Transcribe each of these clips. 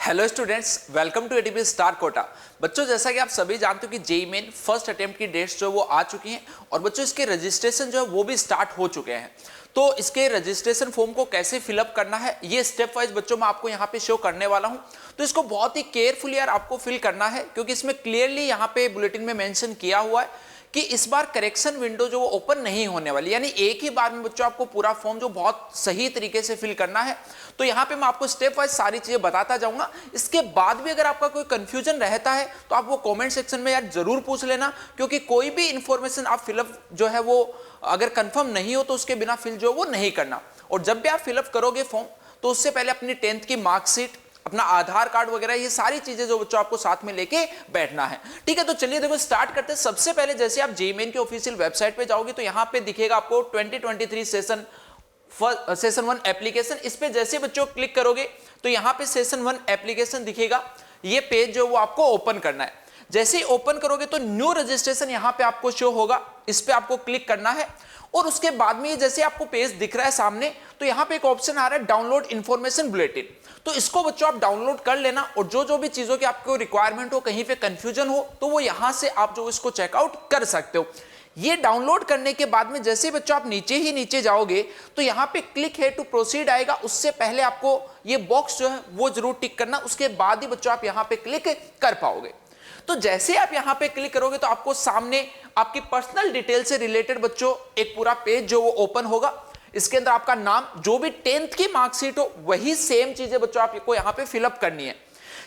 Hello students, welcome to ATP star Kota. बच्चों, जैसा कि आप सभी जानते हो कि जेईई मेन फर्स्ट अटेम्प्ट की डेट्स जो वो आ चुकी हैं और बच्चों इसके रजिस्ट्रेशन जो है वो भी स्टार्ट हो चुके हैं। तो इसके रजिस्ट्रेशन फॉर्म को कैसे फिलअप करना है ये स्टेप वाइज बच्चों मैं आपको यहाँ पे शो करने वाला हूँ। तो इसको बहुत ही केयरफुली यार आपको फिल करना है, क्योंकि इसमें क्लियरली यहाँ पे बुलेटिन में मेंशन किया हुआ है कि इस बार करेक्शन विंडो जो वो ओपन नहीं होने वाली, यानी एक ही बार में बच्चों आपको पूरा फॉर्म जो बहुत सही तरीके से फिल करना है। तो यहाँ पे मैं आपको स्टेप वाइज सारी चीजें बताता जाऊंगा। इसके बाद भी अगर आपका कोई कंफ्यूजन रहता है तो आप वो कमेंट सेक्शन में यार जरूर पूछ लेना, क्योंकि कोई भी इंफॉर्मेशन आप फिलअप जो है वो अगर कंफर्म नहीं हो तो उसके बिना फिल जो वो नहीं करना। और जब भी आप फिलअप करोगे फॉर्म तो उससे पहले अपनी 10th की मार्कशीट, अपना आधार कार्ड वगैरह, ये सारी चीजें जो बच्चों आपको साथ में लेके बैठना है। ठीक है, तो चलिए देखो स्टार्ट करते हैं। सबसे पहले जैसे आप जेईई मेन के ऑफिशियल वेबसाइट पे जाओगे तो यहाँ पे दिखेगा आपको 2023 सेशन 1 एप्लीकेशन। इस पे जैसे बच्चों क्लिक करोगे तो यहाँ पे सेशन 1 एप्लीकेशन दिखेगा। ये पेज जो वो आपको ओपन करना है। जैसे ही ओपन करोगे तो न्यू रजिस्ट्रेशन यहाँ पे आपको शो होगा, इस पे आपको क्लिक करना है। और उसके बाद में जैसे आपको पेज दिख रहा है सामने, तो यहाँ पे एक ऑप्शन आ रहा है डाउनलोड इंफॉर्मेशन बुलेटिन। तो इसको बच्चों आप डाउनलोड कर लेना, और जो भी चीजों की आपको रिक्वायरमेंट हो, कहीं पे कंफ्यूजन हो तो वो यहां से आप जो इसको चेकआउट कर सकते हो। ये डाउनलोड करने के बाद में जैसे बच्चों आप नीचे जाओगे तो यहाँ पे क्लिक है टू प्रोसीड आएगा। उससे पहले आपको ये बॉक्स जो है वो जरूर टिक करना, उसके बाद ही बच्चों आप यहाँ पे क्लिक कर पाओगे। तो जैसे आप यहाँ पे क्लिक करोगे तो आपको सामने आपकी पर्सनल डिटेल से रिलेटेड बच्चों एक पूरा पेज जो वो ओपन होगा। इसके अंदर आपका नाम, जो भी 10th की मार्कशीट हो वही सेम चीजें बच्चों आपको यहाँ पे फिलअप करनी है।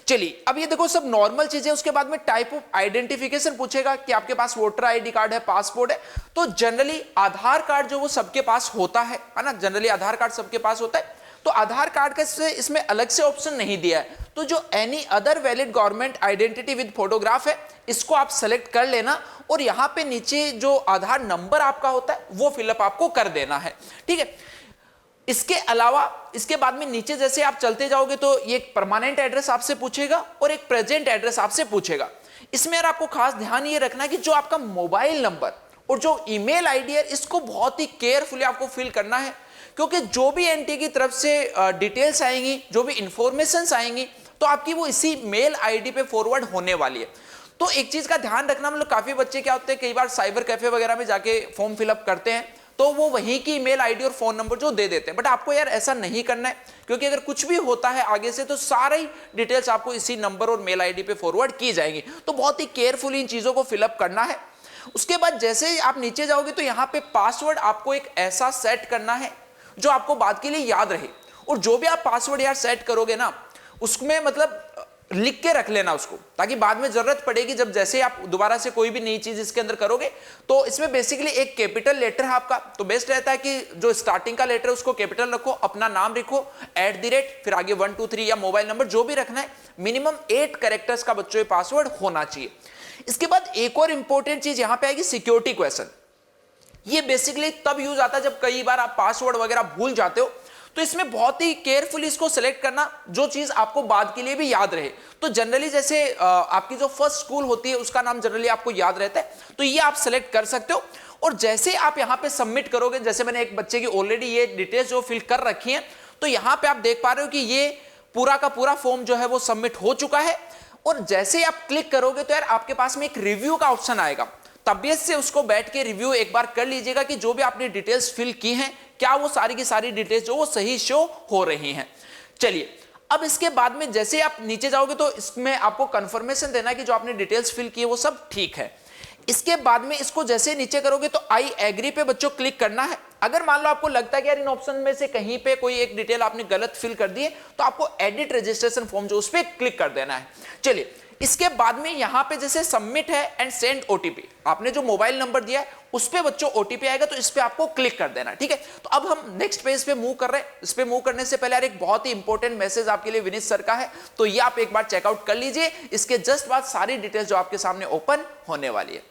चलिए अब ये देखो सब नॉर्मल चीजें। उसके बाद में टाइप ऑफ आइडेंटिफिकेशन पूछेगा कि आपके पास वोटर आईडी कार्ड है, पासपोर्ट है। तो जनरली आधार कार्ड जो वो सबके पास होता है ना, जनरली आधार कार्ड सबके पास होता है। तो आधार कार्ड का इसमें अलग से ऑप्शन नहीं दिया है। तो जो any other valid government identity with photograph है, इसको आप सेलेक्ट कर लेना और यहाँ पे नीचे जो आधार नंबर आपका होता है वो फिलअप आपको कर देना है। ठीक है, इसके अलावा इसके बाद में नीचे जैसे आप चलते जाओगे तो ये एक परमानेंट एड्रेस आपसे पूछेगा और एक प्रेजेंट एड्रेस आपसे पूछेगा। इसमें यार आपको खास ध्यान ये रखना है कि जो आपका मोबाइल नंबर और जो ईमेल आईडी है, इसको बहुत ही केयरफुली आपको फिल करना है, क्योंकि जो भी एनटी की तरफ से डिटेल्स आएंगी, जो भी इंफॉर्मेशन आएंगी, तो आपकी वो इसी मेल आईडी पे फॉरवर्ड होने वाली है। तो एक चीज का ध्यान रखना, मतलब काफी बच्चे क्या होते हैं, कई बार साइबर कैफे वगैरह में जाके फॉर्म फिलअप करते हैं तो वो वहीं की ईमेल आईडी और फोन नंबर जो दे देते हैं। बट आपको यार ऐसा नहीं करना है, क्योंकि अगर कुछ भी होता है आगे से तो सारी डिटेल्स आपको इसी नंबर और मेल आईडी पे फॉरवर्ड की जाएंगी। तो बहुत ही केयरफुली इन चीजों को फिलअप करना है। उसके बाद जैसे ही आप नीचे जाओगे तो यहाँ पे पासवर्ड आपको एक ऐसा सेट करना है जो आपको बाद के लिए याद रहे। और जो भी आप पासवर्ड यार सेट करोगे ना, उसमें मतलब लिख के रख लेना उसको, ताकि बाद में जरूरत पड़ेगी जब जैसे आप दोबारा से कोई भी नई चीज इसके अंदर करोगे। तो इसमें बेसिकली एक कैपिटल लेटर है आपका, तो बेस्ट रहता है कि जो स्टार्टिंग का लेटर है उसको कैपिटल रखो, अपना नाम लिखो, @ फिर आगे 1 2 3 या मोबाइल नंबर जो भी रखना है। मिनिमम 8 कैरेक्टर्स का बच्चों पासवर्ड होना चाहिए। इसके बाद एक और इंपॉर्टेंट चीज यहां पे आएगी, सिक्योरिटी क्वेश्चन। ये बेसिकली तब यूज आता है जब कई बार आप पासवर्ड वगैरह भूल जाते हो, तो इसमें बहुत ही केयरफुली इसको सिलेक्ट करना जो चीज आपको बाद के लिए भी याद रहे। तो जनरली जैसे आपकी जो फर्स्ट स्कूल होती है उसका नाम जनरली आपको याद रहता है, तो ये आप सिलेक्ट कर सकते हो। और जैसे आप यहां पे सबमिट करोगे, जैसे मैंने एक बच्चे की ऑलरेडी ये डिटेल्स जो फिल कर रखी है, तो यहां पे आप देख पा रहे हो कि ये पूरा का पूरा फॉर्म जो है वो सबमिट हो चुका है। और जैसे आप क्लिक करोगे तो यार आपके पास में एक रिव्यू का ऑप्शन आएगा। तबियत से उसको बैठ के रिव्यू एक बार कर लीजिएगा कि जो भी आपने डिटेल्स फिल की हैं, क्या वो सारी की सारी डिटेल्स जो वो सही शो हो रही हैं। चलिए अब इसके बाद में जैसे आप नीचे जाओगे तो इसमें आपको कंफर्मेशन देना है कि जो आपने डिटेल्स फिल की है वो सब ठीक है। इसके बाद में इसको जैसे नीचे करोगे तो आई एग्री पे बच्चों क्लिक करना है। अगर मान लो आपको लगता है कि यार इन ऑप्शन में से कहीं पे कोई एक डिटेल आपने गलत फिल कर दी है, तो आपको एडिट रजिस्ट्रेशन फॉर्म जो उस पर क्लिक कर देना है। चलिए इसके बाद में यहां पे जैसे सबमिट है एंड सेंड ओटीपी, आपने जो मोबाइल नंबर दिया है उस पे बच्चों ओटीपी आएगा, तो इस पे आपको क्लिक कर देना है। ठीक है, तो अब हम नेक्स्ट पेज पे मूव कर रहे हैं। इस पे मूव करने से पहले यार एक बहुत ही इंपॉर्टेंट मैसेज आपके लिए विनीत सर का है, तो ये आप एक बार चेकआउट कर लीजिए। इसके जस्ट बाद सारी डिटेल्स जो आपके सामने ओपन होने वाली है।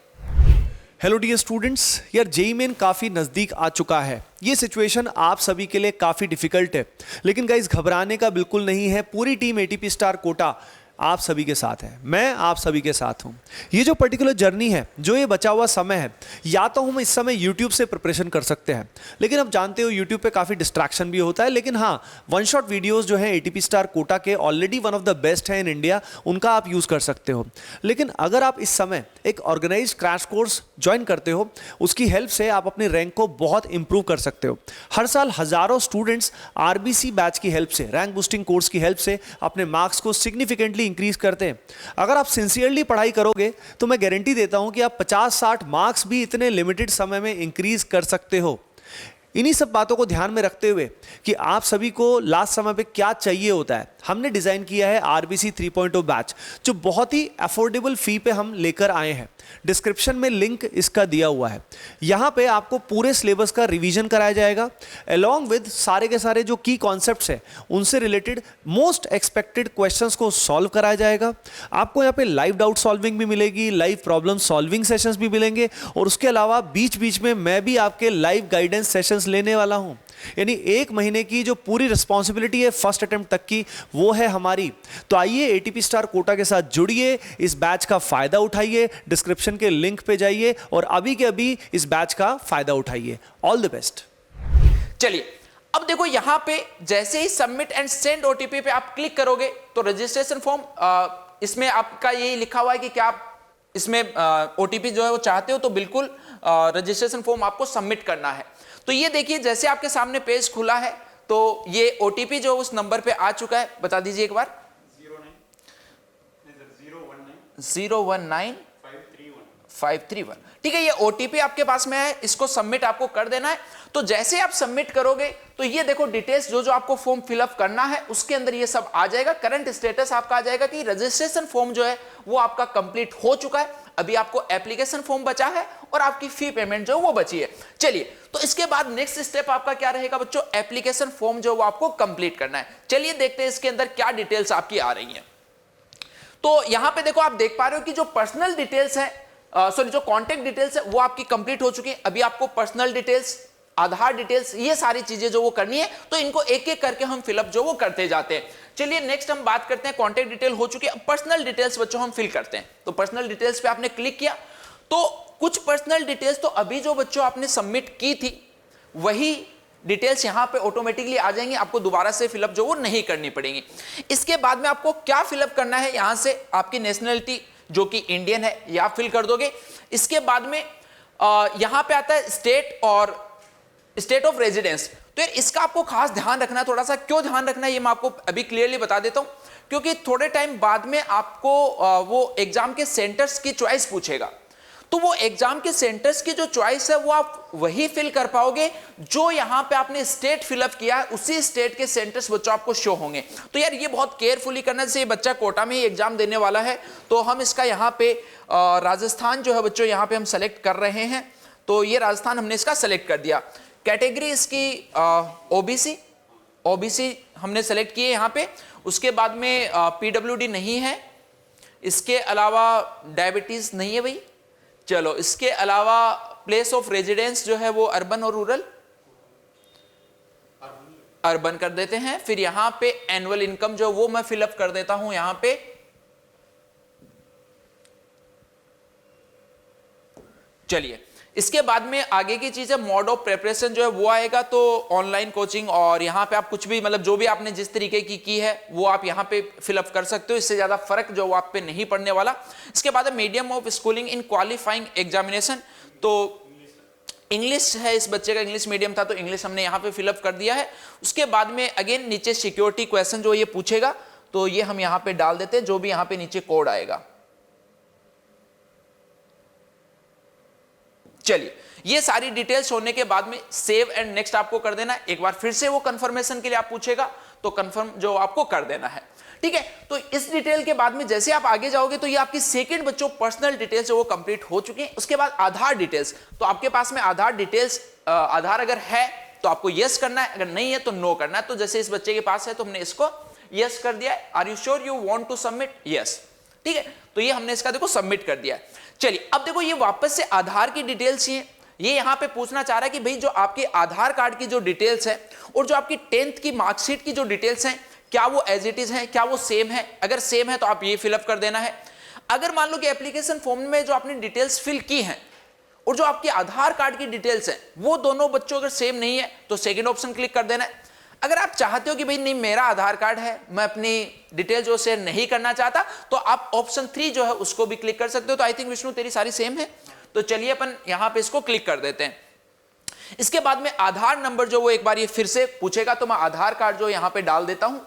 हेलो डियर स्टूडेंट्स, यार जेईई मेन काफ़ी नज़दीक आ चुका है। ये सिचुएशन आप सभी के लिए काफ़ी डिफिकल्ट है, लेकिन गाइस घबराने का बिल्कुल नहीं है। पूरी टीम एटीपी स्टार कोटा आप सभी के साथ है, मैं आप सभी के साथ हूं। ये जो पर्टिकुलर जर्नी है, जो ये बचा हुआ समय है, या तो हम इस समय यूट्यूब से प्रिपरेशन कर सकते हैं, लेकिन अब जानते हो यूट्यूब पे काफ़ी डिस्ट्रैक्शन भी होता है। लेकिन हाँ, वन शॉट वीडियोस जो है एटीपी स्टार कोटा के already one of the best है इन इंडिया, उनका आप यूज़ कर सकते हो। लेकिन अगर आप इस समय एक ऑर्गेनाइज क्रैश कोर्स ज्वाइन करते हो, उसकी हेल्प से आप अपने रैंक को बहुत इंप्रूव कर सकते हो। हर साल हजारों स्टूडेंट्स आरबीसी बैच की हेल्प से, रैंक बूस्टिंग कोर्स की हेल्प से अपने मार्क्स को सिग्निफिकेंटली इंक्रीज करते हैं। अगर आप सिंसियरली पढ़ाई करोगे तो मैं गारंटी देता हूं कि आप 50-60 मार्क्स भी इतने लिमिटेड समय में इंक्रीज कर सकते हो। इन्हीं सब बातों को ध्यान में रखते हुए कि आप सभी को लास्ट समय पे क्या चाहिए होता है, हमने डिज़ाइन किया है आरबीसी 3.0 बैच, जो बहुत ही अफोर्डेबल फी पे हम लेकर आए हैं। डिस्क्रिप्शन में लिंक इसका दिया हुआ है। यहाँ पे आपको पूरे सिलेबस का रिवीजन कराया जाएगा, अलॉन्ग विद सारे के सारे जो की कॉन्सेप्ट्स हैं उनसे रिलेटेड मोस्ट एक्सपेक्टेड क्वेश्चंस को सॉल्व कराया जाएगा। आपको यहाँ पे लाइव डाउट सॉल्विंग भी मिलेगी, लाइव प्रॉब्लम सॉल्विंग सेशंस भी मिलेंगे, और उसके अलावा बीच बीच में मैं भी आपके लाइव गाइडेंस सेशंस लेने वाला हूँ। यानी 1 महीने की जो पूरी रिस्पॉन्सिबिलिटी है फर्स्ट अटेम्प्ट तक की, वो है हमारी। तो आइए एटीपी स्टार कोटा के साथ जुड़िए, इस बैच का फायदा उठाइए, डिस्क्रिप्शन के लिंक पे जाइए और अभी के अभी इस बैच का फायदा उठाइए। All the best. चलिए अब देखो यहाँ पे जैसे ही सबमिट एंड सेंड ओटीपी पे आप क्लिक करोगे तो रजिस्ट्रेशन फॉर्म, इसमें आपका यही लिखा हुआ है कि क्या आप इसमें ओटीपी जो है वो चाहते हो, तो बिल्कुल रजिस्ट्रेशन फॉर्म आपको सबमिट करना है। तो ये देखिए जैसे आपके सामने पेज खुला है तो ये ओटीपी जो उस नंबर पे आ चुका है, बता दीजिए एक बार। 019 ठीक है, ये ओटीपी आपके पास में है, इसको सबमिट आपको कर देना है। तो जैसे आप सबमिट करोगे तो ये देखो डिटेल्स जो आपको फॉर्म फिलअप करना है उसके अंदर ये सब आ जाएगा। करंट स्टेटस आपका आ जाएगा कि रजिस्ट्रेशन फॉर्म जो है वो आपका कंप्लीट हो चुका है, अभी आपको एप्लीकेशन फॉर्म बचा है और आपकी फी पेमेंट जो वो बची है। चलिए, तो इसके बाद नेक्स्ट स्टेप आपका क्या रहेगा बच्चों, एप्लीकेशन फॉर्म जो वो आपको कंप्लीट करना है। चलिए देखते हैं इसके अंदर क्या डिटेल्स आपकी आ रही हैं। तो यहां पे देखो आप देख पा रहे हो कि जो पर्सनल डिटेल्स है, सॉरी जो कॉन्टेक्ट डिटेल्स है वो आपकी कंप्लीट हो चुकी है। अभी आपको पर्सनल डिटेल्स, आधार डिटेल्स, ये सारी चीजें जो वो करनी है, तो इनको एक एक करके हम फिलअप जो वो करते जाते हैं। चलिए नेक्स्ट हम बात करते हैं, कॉन्टेक्ट डिटेल हो चुकी है, अब पर्सनल डिटेल्स बच्चों हम फिल करते हैं। तो पर्सनल डिटेल्स पे आपने क्लिक किया तो कुछ पर्सनल डिटेल्स तो अभी जो बच्चों आपने सबमिट की थी वही डिटेल्स यहां पे ऑटोमेटिकली आ जाएंगी, आपको दोबारा से फिलअप जो वो नहीं करनी पड़ेगी। इसके बाद में आपको क्या फिलअप करना है, यहां से आपकी नेशनलिटी जो कि इंडियन है ये आप फिल कर दोगे। इसके बाद में यहां पे आता है स्टेट और स्टेट ऑफ रेजिडेंस। तो यार इसका आपको खास ध्यान रखना है, थोड़ा सा क्यों ध्यान रखना है ये मैं आपको अभी क्लियरली बता देता हूं, क्योंकि थोड़े टाइम बाद में आपको वो एग्जाम के सेंटर्स की चॉइस पूछेगा। तो वो एग्जाम के सेंटर्स की जो चॉइस है वो आप वही फिल कर पाओगे जो यहां पे आपने स्टेट फिलअप किया है, उसी स्टेट के सेंटर्स बच्चों आपको शो होंगे। तो यार ये बहुत केयरफुली करना, जैसे ये बच्चा कोटा में ही एग्जाम देने वाला है तो हम इसका यहाँ पे राजस्थान जो है बच्चों यहाँ पे हम सेलेक्ट कर रहे हैं। तो ये राजस्थान हमने इसका सेलेक्ट कर दिया। कैटेगरी इसकी ओबीसी हमने सेलेक्ट किए यहाँ पे। उसके बाद में पीडब्ल्यूडी नहीं है, इसके अलावा डायबिटीज नहीं है भाई। चलो इसके अलावा प्लेस ऑफ रेजिडेंस जो है वो अर्बन और रूरल, अर्बन कर देते हैं। फिर यहां पे एनुअल इनकम जो वो मैं फिलअप कर देता हूं यहां पे। चलिए इसके बाद में आगे की चीज है मोड ऑफ प्रिपरेशन जो है वो आएगा। तो ऑनलाइन कोचिंग और यहाँ पे आप कुछ भी मतलब जो भी आपने जिस तरीके की है वो आप यहाँ पे फिलअप कर सकते हो, इससे ज्यादा फर्क जो वो आप पे नहीं पड़ने वाला। इसके बाद है medium of schooling in qualifying examination. तो इंग्लिश है, इस बच्चे का इंग्लिश मीडियम था तो इंग्लिश हमने यहाँ पे फिलअप कर दिया है। उसके बाद में अगेन नीचे सिक्योरिटी क्वेश्चन जो ये पूछेगा तो ये हम यहाँ पे डाल देते हैं, जो भी यहाँ पे नीचे कोड आएगा। चलिए ये सारी डिटेल्स होने के बाद में सेव एंड नेक्स्ट आपको कर देना है। एक बार फिर से वो कंफर्मेशन के लिए आप पूछेगा तो कंफर्म जो आपको कर देना है, ठीक है। तो इस डिटेल के बाद में जैसे आप आगे जाओगे तो ये आपकी सेकंड बच्चों पर्सनल डिटेल्स जो वो कंप्लीट हो चुके हैं। उसके बाद आधार डिटेल्स, तो आपके पास में आधार डिटेल्स, आधार अगर है तो आपको यस करना है, अगर नहीं है तो नो करना है। तो जैसे इस बच्चे के पास है तो हमने इसको यस कर दिया है। Are you sure you want to submit, yes, ठीक है। तो ये हमने इसका देखो सबमिट कर दिया है। चलिए अब देखो ये वापस से आधार की डिटेल्स ये यहां पे पूछना चाह रहा है कि भाई जो आपके आधार कार्ड की जो डिटेल्स है और जो आपकी 10th की मार्कशीट की जो डिटेल्स हैं क्या वो एज इट इज है, क्या वो सेम है? अगर सेम है तो आप ये फिलअप कर देना है। अगर मान लो कि एप्लीकेशन फॉर्म में जो आपने डिटेल्स फिल की हैं और जो आपके आधार कार्ड की डिटेल्स हैं वो दोनों बच्चों अगर सेम नहीं है तो सेकंड ऑप्शन क्लिक कर देना है। अगर आप चाहते हो कि भाई नहीं मेरा आधार कार्ड है, मैं अपनी डिटेल जो शेयर नहीं करना चाहता, तो आप ऑप्शन 3 जो है उसको भी क्लिक कर सकते हो। तो आई थिंक विष्णु तेरी सारी सेम है, तो चलिए अपन यहां पे इसको क्लिक कर देते हैं। इसके बाद में आधार नंबर जो वो एक बार ये फिर से पूछेगा, तो मैं आधार कार्ड जो यहां पे डाल देता हूं।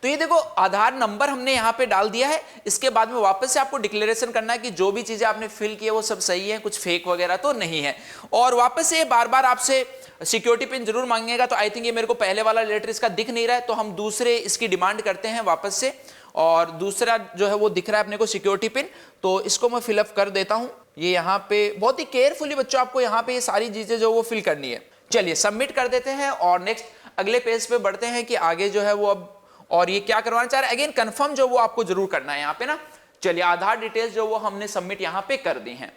तो ये देखो आधार नंबर हमने यहां पे डाल दिया है। इसके बाद में वापस से आपको डिक्लेरेशन करना है कि जो भी चीजें आपने फिल की है वो सब सही है, कुछ फेक वगैरह तो नहीं है। और वापस से बार बार आपसे सिक्योरिटी पिन जरूर मांगेगा। तो आई थिंक ये मेरे को पहले वाला लेटर इसका दिख नहीं रहा है, तो हम दूसरे इसकी डिमांड करते हैं वापस से। और दूसरा जो है वो दिख रहा है अपने को सिक्योरिटी पिन, तो इसको मैं फिलअप कर देता हूं। ये यहाँ पे बहुत ही केयरफुली बच्चों आपको यहाँ पे ये सारी चीजें जो वो फिल करनी है। चलिए सबमिट कर देते हैं और नेक्स्ट अगले पेज पे बढ़ते हैं कि आगे जो है वो अब और ये क्या करवाना चाह रहा है। अगेन कंफर्म जो वो आपको जरूर करना है यहाँ पे ना। चलिए आधार डिटेल्स जो वो हमने सबमिट यहाँ पे कर दी हैं।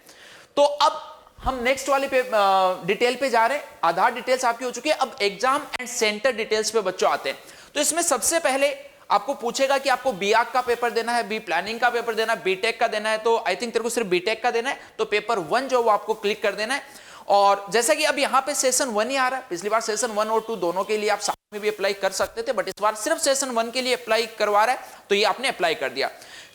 तो अब हम नेक्स्ट वाले पे डिटेल पे जा रहे हैं। आधार डिटेल्स आपकी हो चुकी है। अब एग्जाम एंड सेंटर डिटेल्स पे बच्चों आते हैं। तो इसमें सबसे पहले आपको पूछेगा कि आपको बी आर्क का पेपर देना है, बी प्लानिंग का पेपर देना है, बीटेक का देना है। तो आई थिंक तेरे को सिर्फ बीटेक का देना है, तो पेपर 1 जो वो आपको क्लिक कर देना है। और जैसा कि अब यहाँ पे सेशन 1 ही आ रहा है, पिछली बार सेशन 1 और 2 दोनों के लिए आप साथ में भी अप्लाई कर सकते थे, बट इस बार सिर्फ सेशन 1 के लिए अप्लाई करवा रहा है, तो ये आपने अप्लाई कर दिया।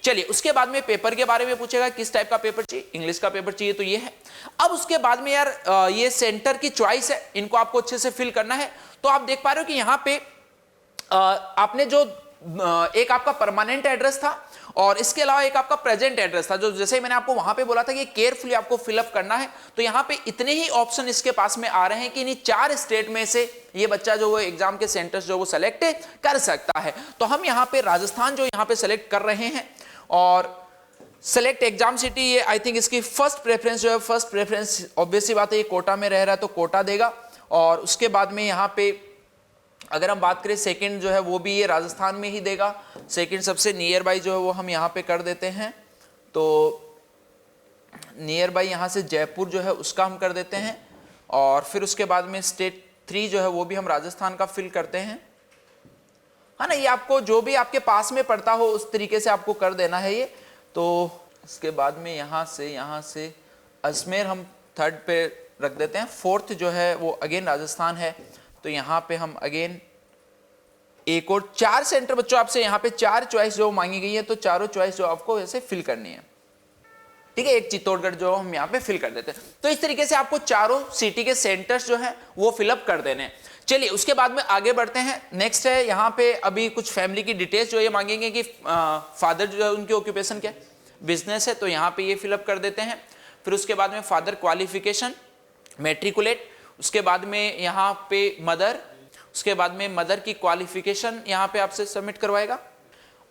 चलिए उसके बाद में पेपर के बारे में पूछेगा, किस टाइप का पेपर चाहिए, इंग्लिश का पेपर चाहिए, तो ये है। अब उसके बाद में यार ये सेंटर की चॉइस है, इनको आपको अच्छे से फिल करना है। तो आप देख पा रहे हो कि यहाँ पे आपने जो एक आपका परमानेंट एड्रेस था और इसके अलावा एक आपका प्रेजेंट एड्रेस था, जो जैसे ही मैंने आपको वहां पे बोला था कि केयरफुली आपको फिलअप करना है। तो यहाँ पे इतने ही ऑप्शन इसके पास में आ रहे हैं कि इन्हीं 4 स्टेट में से ये बच्चा जो वो एग्जाम के सेंटर्स जो वो सेलेक्ट कर सकता है। तो हम यहाँ पे राजस्थान जो यहाँ पे सेलेक्ट कर रहे हैं और सेलेक्ट एग्जाम सिटी, ये आई थिंक इसकी फर्स्ट प्रेफरेंस जो है, फर्स्ट प्रेफरेंस ऑब्वियसली बात है ये कोटा में रह रहा है तो कोटा देगा। और उसके बाद में यहाँ पे अगर हम बात करें सेकंड जो है वो भी ये राजस्थान में ही देगा। सेकंड सबसे नियर बाई जो है वो हम यहाँ पे कर देते हैं, तो नियर बाई यहाँ से जयपुर जो है उसका हम कर देते हैं। और फिर उसके बाद में स्टेट 3 जो है वो भी हम राजस्थान का फिल करते हैं, है ना। ये आपको जो भी आपके पास में पड़ता हो उस तरीके से आपको कर देना है ये। तो इसके बाद में यहाँ से अजमेर हम 3rd पे रख देते हैं। 4th जो है वो अगेन राजस्थान है, तो यहाँ पे हम अगेन एक और 4 सेंटर बच्चों आपसे यहाँ पे 4 चॉइस जो मांगी गई है, तो चारों चॉइस जो आपको ऐसे फिल करनी है, ठीक है। एक चित्तौड़गढ़ जो हम यहाँ पे फिल कर देते हैं। तो इस तरीके से आपको चारों सिटी के सेंटर्स जो है वो फिलअप कर देने हैं। चलिए उसके बाद में आगे बढ़ते हैं। नेक्स्ट है यहाँ पे अभी कुछ फैमिली की डिटेल्स जो ये मांगेंगे कि फादर जो है उनकी ऑक्यूपेशन क्या है, बिजनेस है, तो यहाँ पे ये फिलअप कर देते हैं। फिर उसके बाद में फादर क्वालिफिकेशन मैट्रिकुलेट, उसके बाद में यहाँ पे मदर, उसके बाद में मदर की क्वालिफिकेशन यहाँ पे आपसे सबमिट करवाएगा।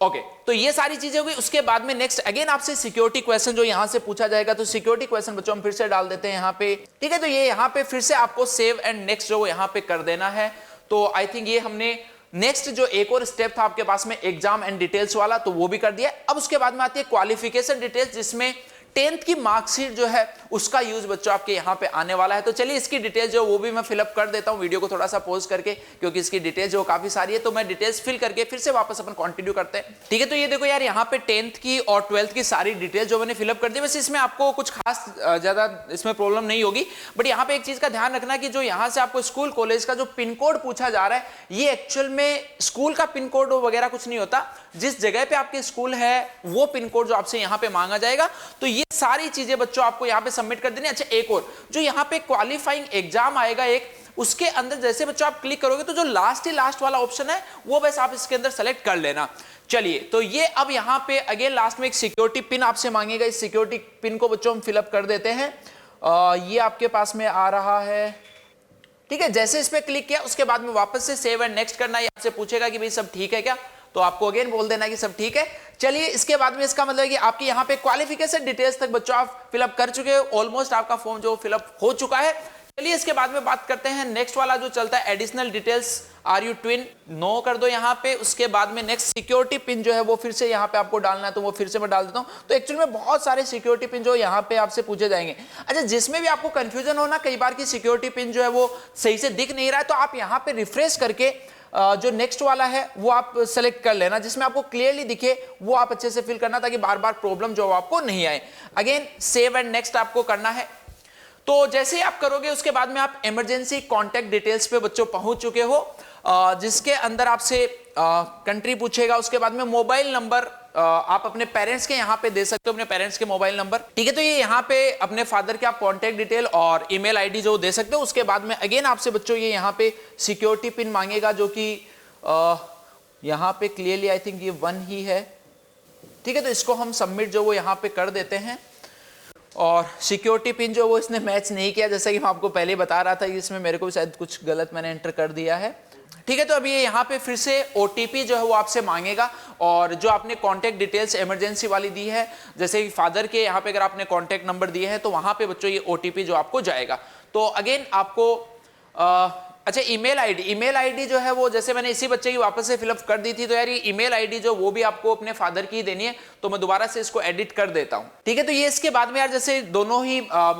ओके, तो ये सारी चीजें हो गई। उसके बाद में नेक्स्ट अगेन आपसे सिक्योरिटी क्वेश्चन जो यहाँ से पूछा जाएगा, तो सिक्योरिटी क्वेश्चन बच्चों हम फिर से डाल देते हैं यहाँ पे, ठीक है। तो ये यहाँ पे फिर से आपको सेव एंड नेक्स्ट जो यहाँ पे कर देना है। तो आई थिंक ये हमने नेक्स्ट जो एक और स्टेप था आपके पास में एग्जाम एंड डिटेल्स वाला, तो वो भी कर दिया। अब उसके बाद में आती है क्वालिफिकेशन डिटेल्स, जिसमें 10th की मार्कशीट जो है उसका यूज बच्चों आपके यहाँ पे आने वाला है। तो चलिए इसकी डिटेल जो वो भी मैं फिलअप कर देता हूँ, वीडियो को थोड़ा सा पॉज करके, क्योंकि इसकी डिटेल जो काफी सारी है, तो मैं डिटेल्स फिल करके फिर से वापस अपन कंटिन्यू करते हैं, ठीक है। तो ये देखो यार यहाँ पे 10th की और 12th की सारी डिटेल जो मैंने फिलअप कर दी। वैसे इसमें आपको कुछ खास ज्यादा इसमें प्रॉब्लम नहीं होगी, बट यहाँ पे एक चीज का ध्यान रखना कि जो यहाँ से आपको स्कूल कॉलेज का जो पिन कोड पूछा जा रहा है, ये एक्चुअल में स्कूल का पिन कोड वगैरह कुछ नहीं होता। जिस जगह पे आपके स्कूल है वो पिन कोड जो आपसे यहाँ पे मांगा जाएगा। तो ये सारी चीजें बच्चों आपको यहाँ पे सबमिट कर देनी। अच्छा, एक और जो यहाँ पे क्वालिफाइंग एग्जाम आएगा एक, उसके अंदर जैसे बच्चों आप क्लिक करोगे तो जो लास्ट वाला ऑप्शन है वो बस आप इसके अंदर सेलेक्ट कर लेना। चलिए, तो ये अब यहाँ पे अगेन लास्ट में एक सिक्योरिटी पिन आपसे मांगेगा। इस सिक्योरिटी पिन को बच्चों हम फिलअप कर देते हैं। ये आपके पास में आ रहा है, ठीक है। जैसे इस पे क्लिक किया उसके बाद में वापस से सेव एंड नेक्स्ट करना है। आपसे पूछेगा कि भाई सब ठीक है क्या, तो आपको अगेन बोल देना कि सब ठीक है। चलिए, इसके बाद में इसका मतलब है कि आपकी यहाँ पे क्वालिफिकेशन डिटेल्स तक बच्चों आप फिलअप कर चुके हो। ऑलमोस्ट आपका फॉर्म जो फिलअप हो चुका है। चलिए इसके बाद में बात करते हैं नेक्स्ट वाला जो चलता है additional details. Are you twin, no कर दो यहाँ पे। उसके बाद में नेक्स्ट सिक्योरिटी पिन जो है वो फिर से यहाँ पे आपको डालना है, तो वो फिर से मैं डाल देता हूँ। तो एक्चुअली में बहुत सारे सिक्योरिटी पिन जो यहाँ पे आपसे पूछे जाएंगे। अच्छा, जिसमें भी आपको कंफ्यूजन हो ना, कई बार की सिक्योरिटी पिन जो है वो सही से दिख नहीं रहा है, तो आप यहाँ पे रिफ्रेश करके जो नेक्स्ट वाला है वो आप सेलेक्ट कर लेना, जिसमें आपको क्लियरली दिखे, वो आप अच्छे से फिल करना ताकि बार बार प्रॉब्लम जो आपको नहीं आए। अगेन सेव एंड नेक्स्ट आपको करना है। तो जैसे ही आप करोगे उसके बाद में आप इमरजेंसी कॉन्टैक्ट डिटेल्स पे बच्चों पहुंच चुके हो, जिसके अंदर आपसे कंट्री पूछेगा, उसके बाद में मोबाइल नंबर आप अपने पेरेंट्स के यहाँ पे दे सकते हो, अपने पेरेंट्स के मोबाइल नंबर, ठीक है। तो ये यहाँ पे अपने फादर के आप कॉन्टैक्ट डिटेल और ईमेल आईडी जो दे सकते हो। उसके बाद में अगेन आपसे बच्चों ये यहाँ पे सिक्योरिटी पिन मांगेगा, जो कि यहाँ पे क्लियरली आई थिंक ये 1 ही है, ठीक है। तो इसको हम सबमिट जो वो यहाँ पे कर देते हैं। और सिक्योरिटी पिन जो वो इसने मैच नहीं किया, जैसा कि मैं आपको पहले बता रहा था, इसमें मेरे को भी शायद कुछ गलत मैंने एंटर कर दिया है, ठीक है। तो अभी ये यहाँ पे फिर से OTP जो है वो आपसे मांगेगा, और जो आपने कॉन्टैक्ट डिटेल्स इमरजेंसी वाली दी है, जैसे कि फादर के यहाँ पे अगर आपने कॉन्टैक्ट नंबर दिए हैं तो वहाँ पे बच्चों ये OTP जो आपको जाएगा। तो अगेन आपको अच्छा ईमेल आईडी जो है वो, जैसे मैंने इसी बच्चे की वापस से फिलअप कर दी थी, तो यार ये ईमेल आईडी जो वो भी आपको अपने फादर की देनी है, तो मैं दोबारा से इसको एडिट कर देता हूं, ठीक है। तो ये इसके बाद में यार जैसे दोनों ही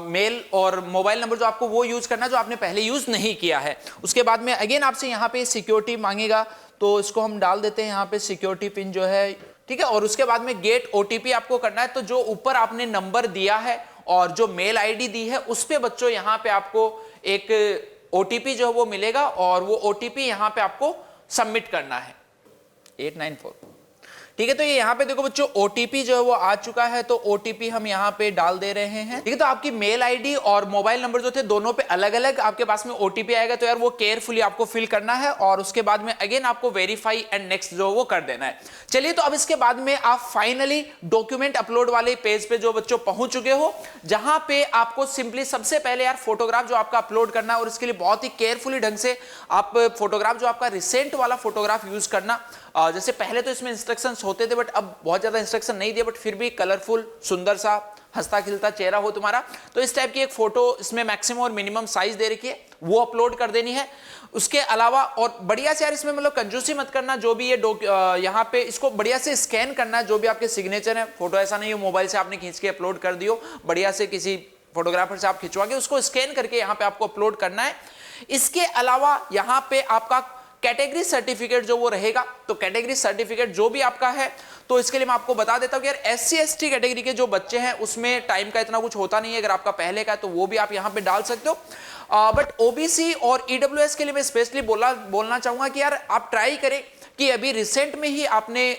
मेल और मोबाइल नंबर जो आपको वो यूज करना जो आपने पहले यूज नहीं किया है। उसके बाद में अगेन आपसे यहाँ पे सिक्योरिटी मांगेगा, तो इसको हम डाल देते हैं यहाँ पे सिक्योरिटी पिन जो है, ठीक है। और उसके बाद में गेट OTP आपको करना है। तो जो ऊपर आपने नंबर दिया है और जो मेल आईडी दी है उस पे बच्चों यहाँ पे आपको एक OTP जो है वो मिलेगा, और वो OTP यहाँ पे आपको सबमिट करना है 894, ठीक है। तो ये यहाँ पे देखो बच्चों OTP जो है वो आ चुका है, तो OTP हम यहाँ पे डाल दे रहे हैं, ठीक है। तो आपकी मेल आईडी और मोबाइल नंबर जो थे दोनों पे अलग अलग आपके पास में OTP आएगा, तो यार वो केयरफुली आपको फिल करना है, और उसके बाद में अगेन आपको वेरीफाई एंड नेक्स्ट जो वो कर देना है। चलिए, तो अब इसके बाद में आप फाइनली डॉक्यूमेंट अपलोड वाले पेज पे जो बच्चों पहुंच चुके हो, जहां पे आपको सिंपली सबसे पहले यार फोटोग्राफ जो आपका अपलोड करना है, और इसके लिए बहुत ही केयरफुली ढंग से आप फोटोग्राफ जो आपका रिसेंट वाला फोटोग्राफ यूज करना। जैसे पहले तो इसमें इंस्ट्रक्शंस होते थे, बट अब बहुत ज्यादा इंस्ट्रक्शन नहीं दिए, बट फिर भी कलरफुल सुंदर सा हंसता खिलता चेहरा हो तुम्हारा, तो इस टाइप की एक फोटो इसमें मैक्सिमम और मिनिमम साइज दे रखी है, वो अपलोड कर देनी है। उसके अलावा और बढ़िया से यार इसमें मतलब कंजूसी मत करना, जो भी ये यहाँ पे इसको बढ़िया से स्कैन करना है, जो भी आपके सिग्नेचर है। फोटो ऐसा नहीं हो मोबाइल से आपने खींच के अपलोड कर दियो, बढ़िया से किसी फोटोग्राफर से आप खिंचवा के उसको स्कैन करके यहाँ पे आपको अपलोड करना है। इसके अलावा यहाँ पे आपका कैटेगरी सर्टिफिकेट जो वो रहेगा, तो कैटेगरी सर्टिफिकेट जो भी आपका है, तो इसके लिए मैं आपको बता देता हूं कि यार SC/ST कैटेगरी के जो बच्चे हैं उसमें टाइम का इतना कुछ होता नहीं है। अगर आपका पहले का है तो वो भी आप यहां पे डाल सकते हो, बट OBC और EWS के लिए मैं स्पेशली बोलना चाहूंगा कि यार आप ट्राई करें कि अभी रिसेंट में ही आपने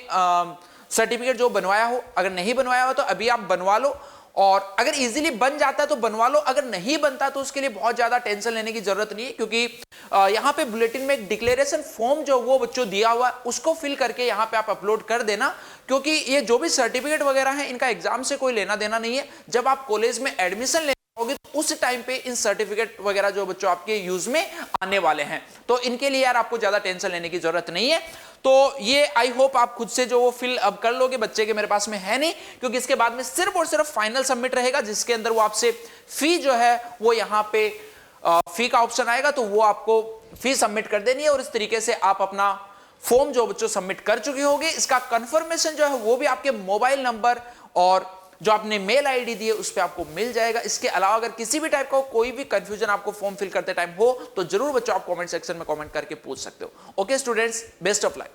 सर्टिफिकेट जो बनवाया हो, अगर नहीं बनवाया हो तो अभी आप बनवा लो, और अगर इजीली बन जाता है तो बनवा लो, अगर नहीं बनता तो उसके लिए बहुत ज्यादा टेंशन लेने की जरूरत नहीं है, क्योंकि यहाँ पे बुलेटिन में एक डिक्लेरेशन फॉर्म जो वो बच्चों दिया हुआ है उसको फिल करके यहाँ पे आप अपलोड कर देना, क्योंकि ये जो भी सर्टिफिकेट वगैरह है इनका एग्जाम से कोई लेना देना नहीं है। जब आप कॉलेज में एडमिशन लेने होगी तो उस टाइम पे इन सर्टिफिकेट वगैरह जो बच्चों आपके यूज में आने वाले हैं, तो इनके लिए यार आपको ज्यादा टेंशन लेने की जरूरत नहीं है। तो ये आई होप आप खुद से जो वो फिल अब कर लोगे, बच्चे के मेरे पास में है नहीं, क्योंकि इसके बाद में सिर्फ और सिर्फ फाइनल सबमिट रहेगा, जिसके अंदर वो आपसे फी जो है वो यहाँ पे फी का ऑप्शन आएगा, तो वो आपको फी सबमिट कर देनी है, और इस तरीके से आप अपना फॉर्म जो बच्चों सबमिट कर चुके होंगे, इसका कंफर्मेशन जो है वो भी आपके मोबाइल नंबर और जो आपने मेल आईडी दी है उस पर आपको मिल जाएगा। इसके अलावा अगर किसी भी टाइप का कोई भी कंफ्यूजन आपको फॉर्म फिल करते टाइम हो तो जरूर बच्चों आप कमेंट सेक्शन में कमेंट करके पूछ सकते हो। Okay students, best of luck.